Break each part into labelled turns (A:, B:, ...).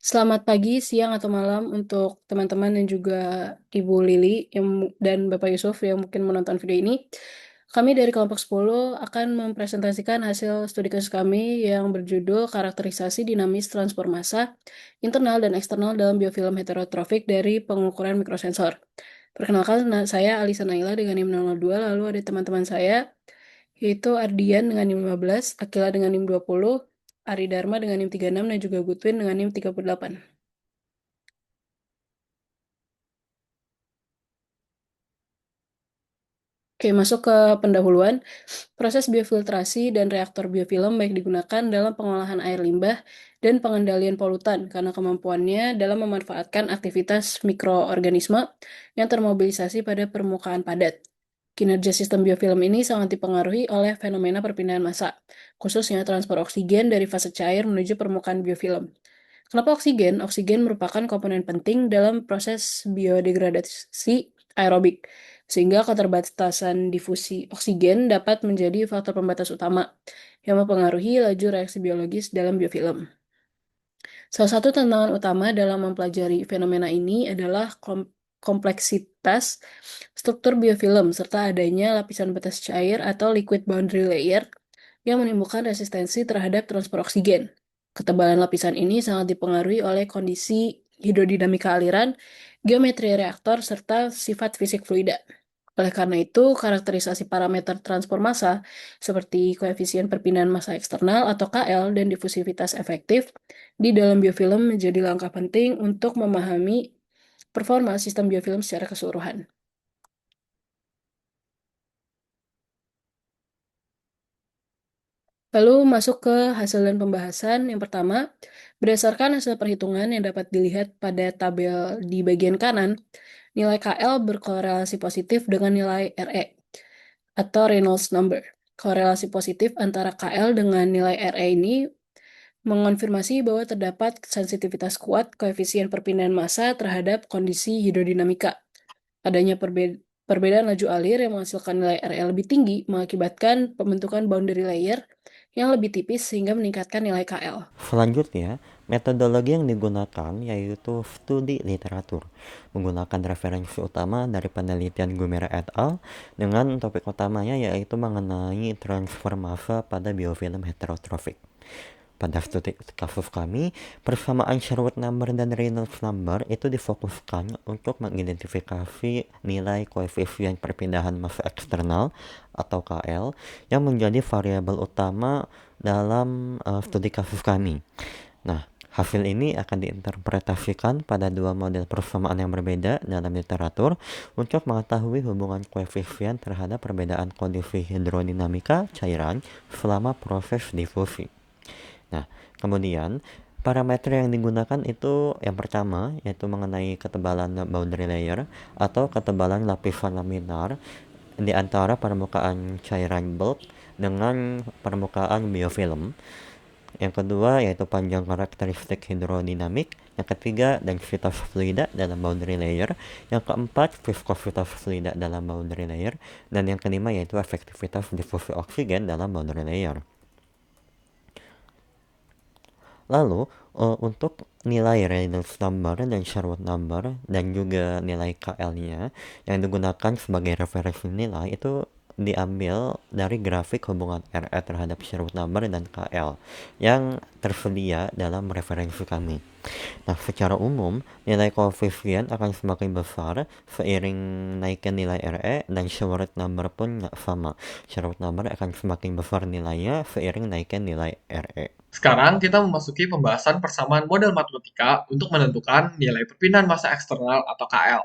A: Selamat pagi, siang, atau malam untuk teman-teman dan juga Ibu Lili dan Bapak Yusuf yang mungkin menonton video ini. Kami dari kelompok 10 akan mempresentasikan hasil studi kasus kami yang berjudul karakterisasi dinamis transport massa internal dan eksternal dalam biofilm heterotrofik dari pengukuran mikrosensor. Perkenalkan, saya Alisa Naila dengan NIM 002, lalu ada teman-teman saya, yaitu Ardian dengan NIM 15, Akila dengan NIM 20, Ari Dharma dengan NIM 36, dan juga Gutwin dengan NIM 38. Oke, masuk ke pendahuluan. Proses biofiltrasi dan reaktor biofilm baik digunakan dalam pengolahan air limbah dan pengendalian polutan karena kemampuannya dalam memanfaatkan aktivitas mikroorganisme yang termobilisasi pada permukaan padat. Kinerja sistem biofilm ini sangat dipengaruhi oleh fenomena perpindahan massa, khususnya transfer oksigen dari fase cair menuju permukaan biofilm. Kenapa oksigen? Oksigen merupakan komponen penting dalam proses biodegradasi aerobik, sehingga keterbatasan difusi oksigen dapat menjadi faktor pembatas utama yang mempengaruhi laju reaksi biologis dalam biofilm. Salah satu tantangan utama dalam mempelajari fenomena ini adalah kompleksitas struktur biofilm serta adanya lapisan batas cair atau liquid boundary layer yang menimbulkan resistensi terhadap transfer oksigen. Ketebalan lapisan ini sangat dipengaruhi oleh kondisi hidrodinamika aliran, geometri reaktor, serta sifat fisik fluida. Oleh karena itu, karakterisasi parameter transport massa seperti koefisien perpindahan massa eksternal atau KL dan difusivitas efektif di dalam biofilm menjadi langkah penting untuk memahami performa sistem biofilm secara keseluruhan. Lalu masuk ke hasil dan pembahasan. Yang pertama, berdasarkan hasil perhitungan yang dapat dilihat pada tabel di bagian kanan, nilai KL berkorelasi positif dengan nilai RE atau Reynolds number. Korelasi positif antara KL dengan nilai RE ini mengonfirmasi bahwa terdapat sensitivitas kuat koefisien perpindahan massa terhadap kondisi hidrodinamika. Adanya perbedaan laju alir yang menghasilkan nilai RE lebih tinggi mengakibatkan pembentukan boundary layer yang lebih tipis sehingga meningkatkan nilai KL.
B: Selanjutnya, metodologi yang digunakan yaitu studi literatur, menggunakan referensi utama dari penelitian Gumera et al. Dengan topik utamanya yaitu mengenai transfer massa pada biofilm heterotrofik. Pada studi kasus kami, persamaan Sherwood number dan Reynolds number itu difokuskan untuk mengidentifikasi nilai koefisien perpindahan massa eksternal atau KL yang menjadi variabel utama dalam studi kasus kami. Nah, hasil ini akan diinterpretasikan pada dua model persamaan yang berbeda dalam literatur untuk mengetahui hubungan koefisien terhadap perbedaan kondisi hidrodinamika cairan selama proses difusi. Nah, kemudian parameter yang digunakan itu yang pertama yaitu mengenai ketebalan boundary layer atau ketebalan lapisan laminar di antara permukaan cairan bulk dengan permukaan biofilm. Yang kedua yaitu panjang karakteristik hidrodinamik. Yang ketiga densitas fluida dalam boundary layer. Yang keempat viskositas fluida dalam boundary layer. Dan yang kelima yaitu efektivitas difusi oksigen dalam boundary layer. Lalu, untuk nilai Reynolds number dan Sherwood number dan juga nilai KL-nya yang digunakan sebagai referensi nilai itu diambil dari grafik hubungan RE terhadap Sherwood number dan KL yang tersedia dalam referensi kami. Nah, secara umum, nilai koefisien akan semakin besar seiring naiknya nilai RE dan Sherwood number pun sama. Sherwood number akan semakin besar nilainya seiring naiknya nilai RE.
C: Sekarang kita memasuki pembahasan persamaan model matematika untuk menentukan nilai perpindahan massa eksternal atau KL.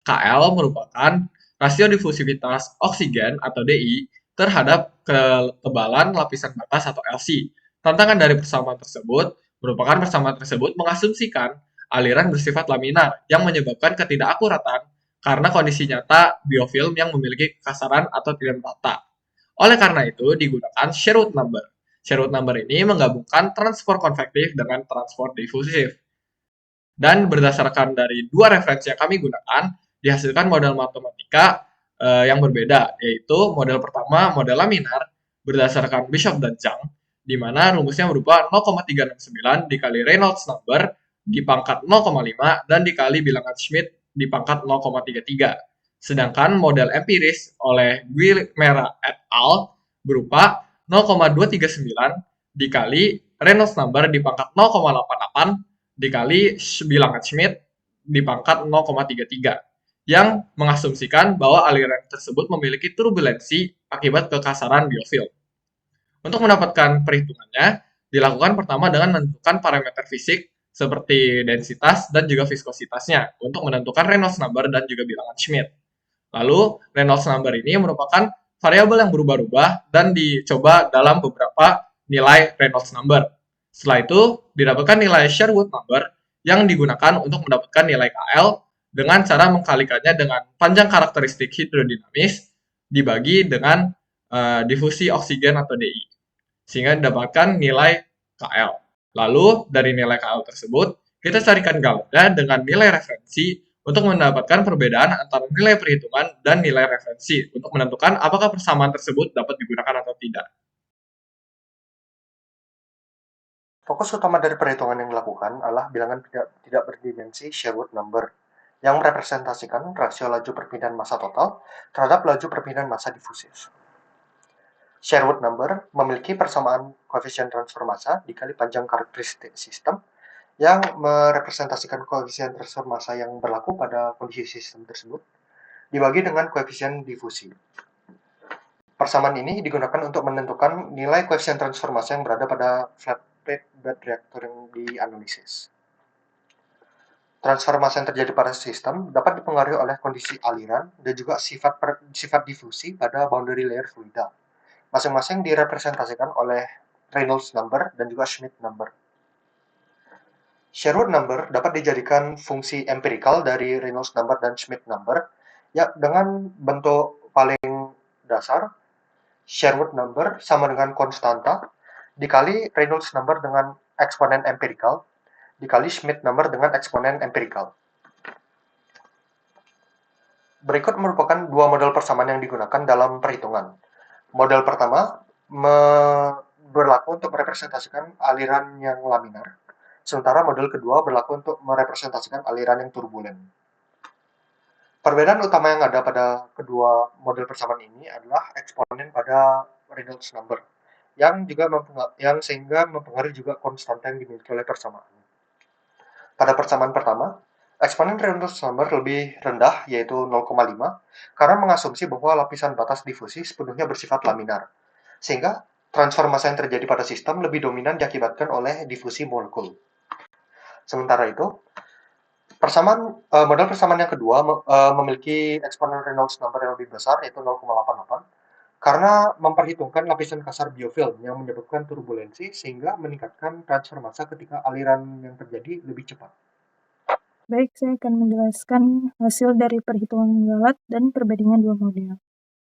C: KL merupakan rasio difusivitas oksigen atau DI terhadap ketebalan lapisan batas atau LC. Tantangan dari persamaan tersebut merupakan persamaan tersebut mengasumsikan aliran bersifat laminar yang menyebabkan ketidakakuratan karena kondisi nyata biofilm yang memiliki kekasaran atau tidak merata. Oleh karena itu, digunakan Sherwood number. Sherwood number ini menggabungkan transfer konvektif dengan transfer difusif. Dan berdasarkan dari dua referensi yang kami gunakan, dihasilkan model matematika yang berbeda, yaitu model pertama, model laminar, berdasarkan Bishop dan Zhang, di mana rumusnya berupa 0,369 dikali Reynolds number di pangkat 0,5 dan dikali bilangan Schmidt di pangkat 0,33. Sedangkan model empiris oleh Guillemera et al. Berupa 0,239 dikali Reynolds number di pangkat 0,88 dikali bilangan Schmidt di pangkat 0,33 yang mengasumsikan bahwa aliran tersebut memiliki turbulensi akibat kekasaran biofilm. Untuk mendapatkan perhitungannya, dilakukan pertama dengan menentukan parameter fisik seperti densitas dan juga viskositasnya untuk menentukan Reynolds number dan juga bilangan Schmidt. Lalu, Reynolds number ini merupakan variabel yang berubah-ubah dan dicoba dalam beberapa nilai Reynolds number. Setelah itu, didapatkan nilai Sherwood number yang digunakan untuk mendapatkan nilai KL dengan cara mengkalikannya dengan panjang karakteristik hidrodinamis dibagi dengan difusi oksigen atau DI sehingga didapatkan nilai KL. Lalu, dari nilai KL tersebut, kita carikan galatnya dengan nilai referensi untuk mendapatkan perbedaan antara nilai perhitungan dan nilai referensi untuk menentukan apakah persamaan tersebut dapat digunakan atau tidak.
D: Fokus utama dari perhitungan yang dilakukan adalah bilangan tidak berdimensi Sherwood number yang merepresentasikan rasio laju perpindahan massa total terhadap laju perpindahan massa difusif. Sherwood number memiliki persamaan koefisien transfer massa dikali panjang karakteristik sistem yang merepresentasikan koefisien transfer massa yang berlaku pada kondisi sistem tersebut dibagi dengan koefisien difusi. Persamaan ini digunakan untuk menentukan nilai koefisien transfer massa yang berada pada flat plate bed reaktor yang dianalisis. Transfer massa yang terjadi pada sistem dapat dipengaruhi oleh kondisi aliran dan juga sifat difusi pada boundary layer fluida. Masing-masing direpresentasikan oleh Reynolds number dan juga Schmidt number. Sherwood number dapat dijadikan fungsi empirikal dari Reynolds number dan Schmidt number ya dengan bentuk paling dasar. Sherwood number sama dengan konstanta dikali Reynolds number dengan eksponen empirikal dikali Schmidt number dengan eksponen empirikal. Berikut merupakan dua model persamaan yang digunakan dalam perhitungan. Model pertama berlaku untuk merepresentasikan aliran yang laminar, sementara model kedua berlaku untuk merepresentasikan aliran yang turbulen. Perbedaan utama yang ada pada kedua model persamaan ini adalah eksponen pada Reynolds number, yang sehingga mempengaruhi juga konstanta yang dimiliki oleh persamaan. Pada persamaan pertama, eksponen Reynolds number lebih rendah, yaitu 0,5, karena mengasumsi bahwa lapisan batas difusi sepenuhnya bersifat laminar, sehingga transfer massa yang terjadi pada sistem lebih dominan diakibatkan oleh difusi molekul. Sementara itu, model persamaan yang kedua memiliki eksponen Reynolds number yang lebih besar, yaitu 0,88, karena memperhitungkan lapisan kasar biofilm yang menyebabkan turbulensi sehingga meningkatkan transfer massa ketika aliran yang terjadi lebih cepat.
E: Baik, saya akan menjelaskan hasil dari perhitungan galat dan perbandingan dua model.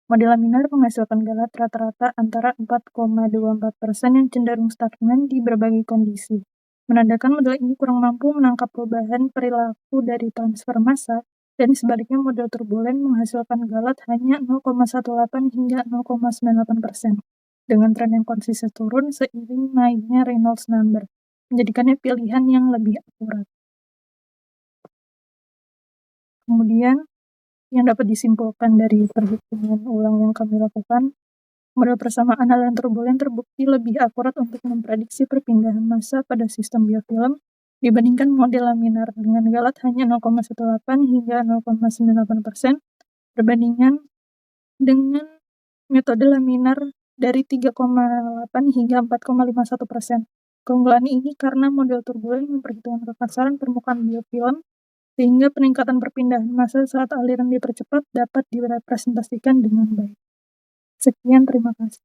E: Model laminar menghasilkan galat rata-rata antara 4,24% yang cenderung stagnan di berbagai kondisi. Menandakan model ini kurang mampu menangkap perubahan perilaku dari transfer massa, dan sebaliknya model turbulen menghasilkan galat hanya 0,18 hingga 0,98%, dengan tren yang konsisten turun seiring naiknya Reynolds number, menjadikannya pilihan yang lebih akurat. Kemudian, yang dapat disimpulkan dari perhitungan ulang yang kami lakukan, model persamaan aliran turbulen terbukti lebih akurat untuk memprediksi perpindahan massa pada sistem biofilm dibandingkan model laminar dengan galat hanya 0,18 hingga 0,98% perbandingan dengan metode laminar dari 3,8 hingga 4,51%. Keunggulan ini karena model turbulen memperhitungkan kekasaran permukaan biofilm sehingga peningkatan perpindahan massa saat aliran dipercepat dapat direpresentasikan dengan baik. Sekian, terima kasih.